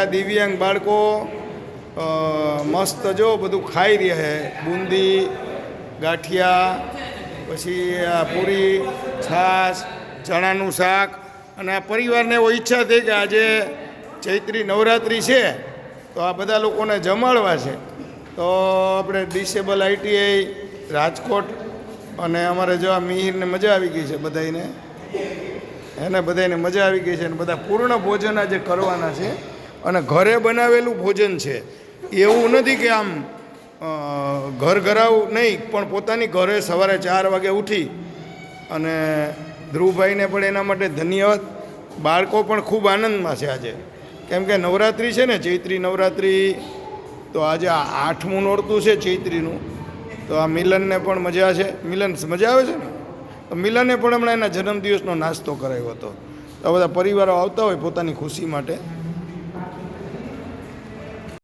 બધા દિવ્યાંગ બાળકો મસ્ત જો બધું ખાઈ રહ્યા છે, બુંદી, ગાંઠિયા, પછી આ પૂરી, છાશ, ચણાનું શાક. અને આ પરિવારને એવો ઈચ્છા થઈ કે આજે ચૈત્રી નવરાત્રિ છે તો આ બધા લોકોને જમાડવા છે. તો આપણે ડિસેબલ ITI રાજકોટ અને અમારે જો આ મિહિરને મજા આવી ગઈ છે, બધાને એને બધાને મજા આવી ગઈ છે. અને બધા પૂર્ણ ભોજન આજે કરવાના છે અને ઘરે બનાવેલું ભોજન છે. એવું નથી કે આમ ઘર ઘરાવ નહીં, પણ પોતાની ઘરે સવારે 4 વાગે ઉઠી અને ધ્રુવભાઈને પણ એના માટે ધન્યવાદ. બાળકો પણ ખૂબ આનંદમાં છે આજે, કેમ કે નવરાત્રિ છે ને, ચૈત્રી નવરાત્રિ. તો આજે 8મું નોરતું છે ચૈત્રીનું. તો આ મિલનને પણ મજા છે. મિલન મજા આવે છે ને? તો મિલને પણ હમણાં એના જન્મદિવસનો નાસ્તો કરાવ્યો હતો. તો બધા પરિવારો આવતા હોય પોતાની ખુશી માટે.